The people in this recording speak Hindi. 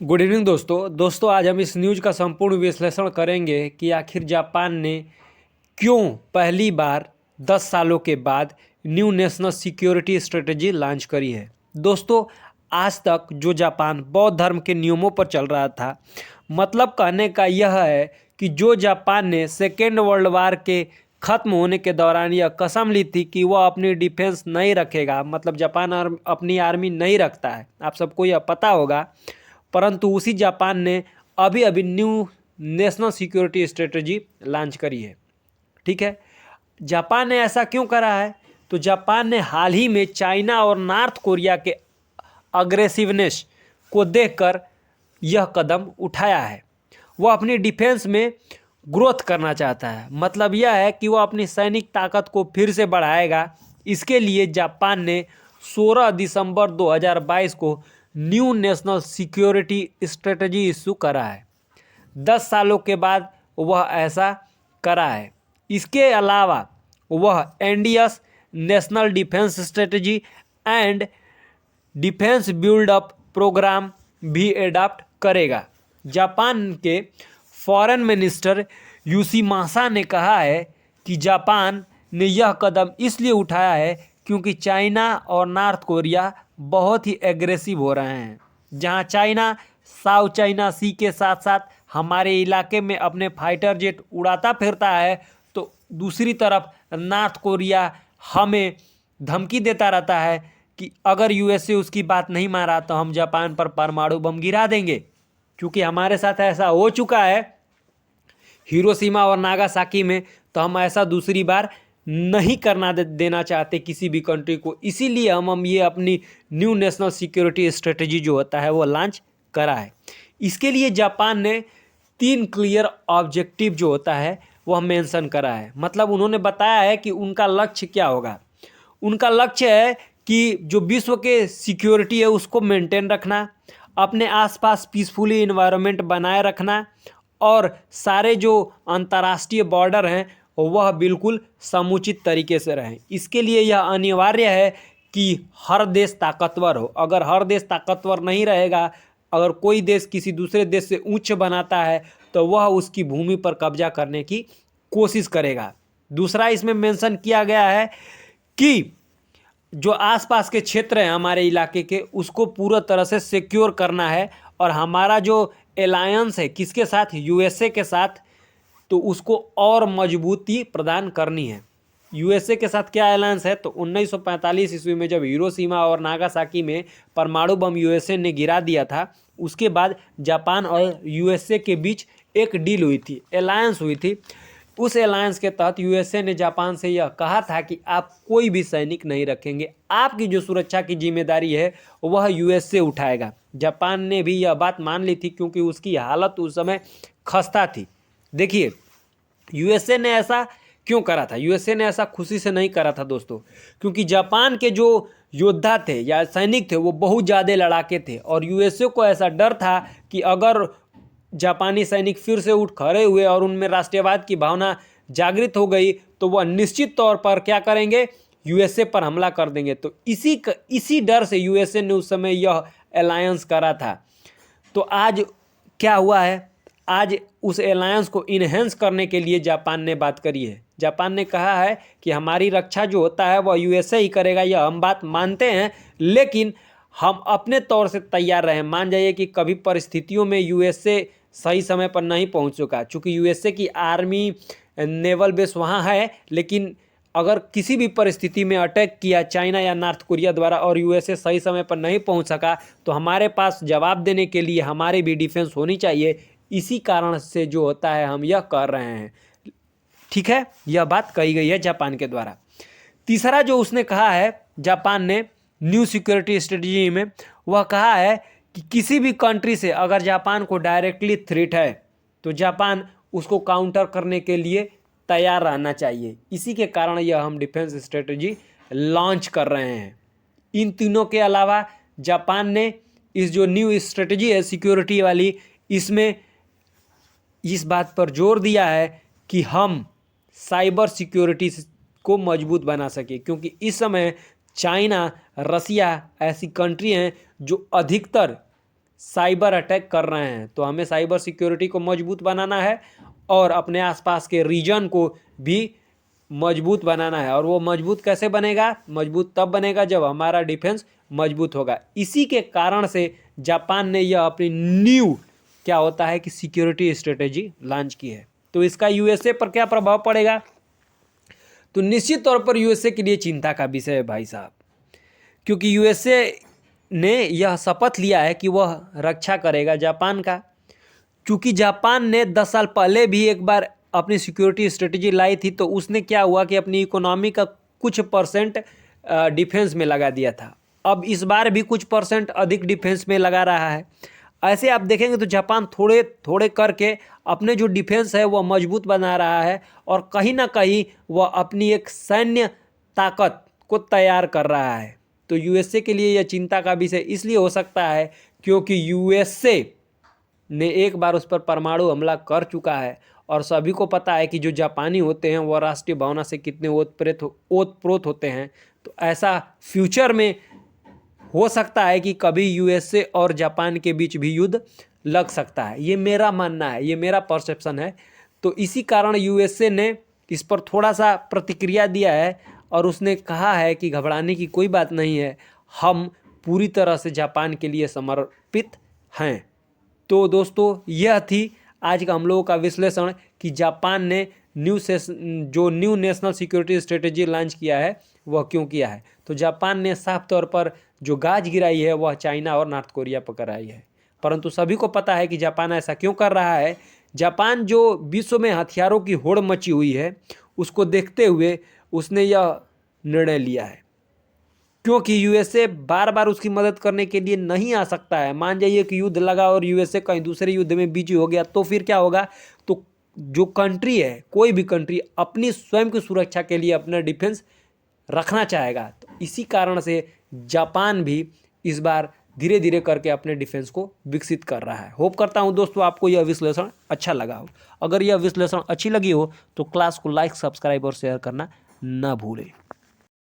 गुड इवनिंग दोस्तों आज हम इस न्यूज़ का संपूर्ण विश्लेषण करेंगे कि आखिर जापान ने क्यों पहली बार 10 सालों के बाद new national security strategy launch करी है। दोस्तों, आज तक जो जापान बौद्ध धर्म के नियमों पर चल रहा था, मतलब कहने का यह है कि जो जापान ने सेकेंड वर्ल्ड वार के ख़त्म होने के दौरान यह कसम ली थी कि वह अपनी डिफेंस नहीं रखेगा, मतलब जापान अपनी आर्मी नहीं रखता है, आप सबको यह पता होगा। परंतु उसी जापान ने अभी अभी new national security strategy launch करी है। ठीक है, जापान ने ऐसा क्यों करा है? तो जापान ने हाल ही में चाइना और नॉर्थ कोरिया के अग्रेसिवनेस को देखकर यह कदम उठाया है। वह अपनी डिफेंस में ग्रोथ करना चाहता है, मतलब यह है कि वह अपनी सैनिक ताकत को फिर से बढ़ाएगा। इसके लिए जापान ने 16 दिसंबर 2022 को new national security strategy issue करा है। 10 सालों के बाद वह ऐसा करा है। इसके अलावा वह NDS national defence strategy and defence build up programme भी एडॉप्ट करेगा। जापान के फॉरेन मिनिस्टर योशिमासा ने कहा है कि जापान ने यह कदम इसलिए उठाया है क्योंकि चाइना और नॉर्थ कोरिया बहुत ही एग्रेसिव हो रहे हैं। जहां चाइना साउथ चाइना सी के साथ साथ हमारे इलाके में अपने फाइटर जेट उड़ाता फिरता है, तो दूसरी तरफ नॉर्थ कोरिया हमें धमकी देता रहता है कि अगर यूएसए उसकी बात नहीं माना तो हम जापान पर परमाणु बम गिरा देंगे। क्योंकि हमारे साथ ऐसा हो चुका है हिरोशिमा और नागासाकी में, तो हम ऐसा दूसरी बार नहीं करना देना चाहते किसी भी कंट्री को। इसीलिए हम ये अपनी न्यू नेशनल सिक्योरिटी स्ट्रेटजी जो होता है वो लॉन्च करा है। इसके लिए जापान ने 3 क्लियर ऑब्जेक्टिव जो होता है वह मेंशन करा है। मतलब उन्होंने बताया है कि उनका लक्ष्य क्या होगा। उनका लक्ष्य है कि जो विश्व के सिक्योरिटी है उसको मेंटेन रखना, अपने आसपास पीसफुली इन्वायरमेंट बनाए रखना, और सारे जो अंतर्राष्ट्रीय बॉर्डर हैं वह बिल्कुल समुचित तरीके से रहें। इसके लिए यह अनिवार्य है कि हर देश ताकतवर हो। अगर हर देश ताकतवर नहीं रहेगा, अगर कोई देश किसी दूसरे देश से उच्च बनाता है तो वह उसकी भूमि पर कब्जा करने की कोशिश करेगा। दूसरा इसमें मेंशन किया गया है कि जो आसपास के क्षेत्र हैं हमारे इलाके के, उसको पूरा तरह से सिक्योर करना है, और हमारा जो एलायंस है किसके साथ, यूएसए के साथ, तो उसको और मजबूती प्रदान करनी है। यूएसए के साथ क्या अलायंस है? तो 1945 ईस्वी में जब हिरोशिमा और नागासाकी में परमाणु बम यूएसए ने गिरा दिया था, उसके बाद जापान और यूएसए के बीच एक डील हुई थी, अलायंस हुई थी। उस अलायंस के तहत यूएसए ने जापान से यह कहा था कि आप कोई भी सैनिक नहीं रखेंगे, आपकी जो सुरक्षा की जिम्मेदारी है वह यूएसए उठाएगा। जापान ने भी यह बात मान ली थी क्योंकि उसकी हालत उस समय खस्ता थी। देखिए, यूएसए ने ऐसा क्यों करा था? यूएसए ने ऐसा खुशी से नहीं करा था दोस्तों, क्योंकि जापान के जो योद्धा थे या सैनिक थे वो बहुत ज़्यादा लड़ाके थे, और यूएसए को ऐसा डर था कि अगर जापानी सैनिक फिर से उठ खड़े हुए और उनमें राष्ट्रीयवाद की भावना जागृत हो गई तो वह निश्चित तौर पर क्या करेंगे, यूएसए पर हमला कर देंगे। तो इसी डर से यूएसए ने उस समय यह अलायंस करा था। तो आज क्या हुआ है, आज उस अलायंस को इन्हेंस करने के लिए जापान ने बात करी है। जापान ने कहा है कि हमारी रक्षा जो होता है वह यूएसए ही करेगा, यह हम बात मानते हैं, लेकिन हम अपने तौर से तैयार रहें। मान जाइए कि कभी परिस्थितियों में यूएसए सही समय पर नहीं पहुंच चुका, चूँकि यूएसए की आर्मी नेवल बेस वहाँ है, लेकिन अगर किसी भी परिस्थिति में अटैक किया चाइना या नॉर्थ कोरिया द्वारा और यूएसए सही समय पर नहीं पहुंच सका, तो हमारे पास जवाब देने के लिए हमारी भी डिफेंस होनी चाहिए। इसी कारण से जो होता है हम यह कर रहे हैं। ठीक है, यह बात कही गई है जापान के द्वारा। तीसरा जो उसने कहा है जापान ने न्यू सिक्योरिटी स्ट्रेटजी में, वह कहा है कि किसी भी कंट्री से अगर जापान को डायरेक्टली थ्रेट है तो जापान उसको काउंटर करने के लिए तैयार रहना चाहिए। इसी के कारण यह हम डिफेंस स्ट्रेटजी लॉन्च कर रहे हैं। इन तीनों के अलावा जापान ने इस जो न्यू स्ट्रेटजी है सिक्योरिटी वाली, इसमें इस बात पर जोर दिया है कि हम साइबर सिक्योरिटी को मजबूत बना सके, क्योंकि इस समय चाइना, रसिया ऐसी कंट्री हैं जो अधिकतर साइबर अटैक कर रहे हैं। तो हमें साइबर सिक्योरिटी को मजबूत बनाना है और अपने आसपास के रीजन को भी मजबूत बनाना है। और वो मजबूत कैसे बनेगा? मजबूत तब बनेगा जब हमारा डिफेंस मजबूत होगा। इसी के कारण से जापान ने यह अपनी न्यू क्या होता है कि सिक्योरिटी स्ट्रेटेजी लॉन्च की है। तो इसका यूएसए पर क्या प्रभाव पड़ेगा? तो निश्चित तौर पर यूएसए के लिए चिंता का विषय है भाई साहब, क्योंकि यूएसए ने यह शपथ लिया है कि वह रक्षा करेगा जापान का। क्योंकि जापान ने 10 साल पहले भी एक बार अपनी सिक्योरिटी स्ट्रेटजी लाई थी, तो उसने क्या हुआ कि अपनी इकोनॉमी का कुछ परसेंट डिफेंस में लगा दिया था। अब इस बार भी कुछ परसेंट अधिक डिफेंस में लगा रहा है। ऐसे आप देखेंगे तो जापान थोड़े थोड़े करके अपने जो डिफेंस है वह मजबूत बना रहा है और कहीं ना कहीं वह अपनी एक सैन्य ताकत को तैयार कर रहा है। तो यूएसए के लिए यह चिंता का विषय इसलिए हो सकता है क्योंकि यूएसए ने एक बार उस पर परमाणु हमला कर चुका है और सभी को पता है कि जो जापानी होते हैं वह राष्ट्रीय भावना से कितने ओतप्रोत होते हैं। तो ऐसा फ्यूचर में हो सकता है कि कभी यूएसए और जापान के बीच भी युद्ध लग सकता है। ये मेरा मानना है, ये मेरा परसेप्शन है। तो इसी कारण यूएसए ने इस पर थोड़ा सा प्रतिक्रिया दिया है और उसने कहा है कि घबराने की कोई बात नहीं है, हम पूरी तरह से जापान के लिए समर्पित हैं। तो दोस्तों यह थी आज का हम लोगों का विश्लेषण कि जापान ने new national security strategy launch किया है वह क्यों किया है। तो जापान ने साफ तौर पर जो गाज गिराई है वह चाइना और नॉर्थ कोरिया पर कराई है। परंतु सभी को पता है कि जापान ऐसा क्यों कर रहा है। जापान जो विश्व में हथियारों की होड़ मची हुई है उसको देखते हुए उसने यह निर्णय लिया है, क्योंकि यूएसए बार बार उसकी मदद करने के लिए नहीं आ सकता है। मान जाइए कि युद्ध लगा और यूएसए कहीं दूसरे युद्ध में बिजी हो गया तो फिर क्या होगा? तो जो कंट्री है, कोई भी कंट्री अपनी स्वयं की सुरक्षा के लिए अपना डिफेंस रखना चाहेगा। तो इसी कारण से जापान भी इस बार धीरे धीरे करके अपने डिफेंस को विकसित कर रहा है। होप करता हूं दोस्तों आपको यह विश्लेषण अच्छा लगा हो। अगर यह विश्लेषण अच्छी लगी हो तो क्लास को लाइक, सब्सक्राइब और शेयर करना ना भूलें।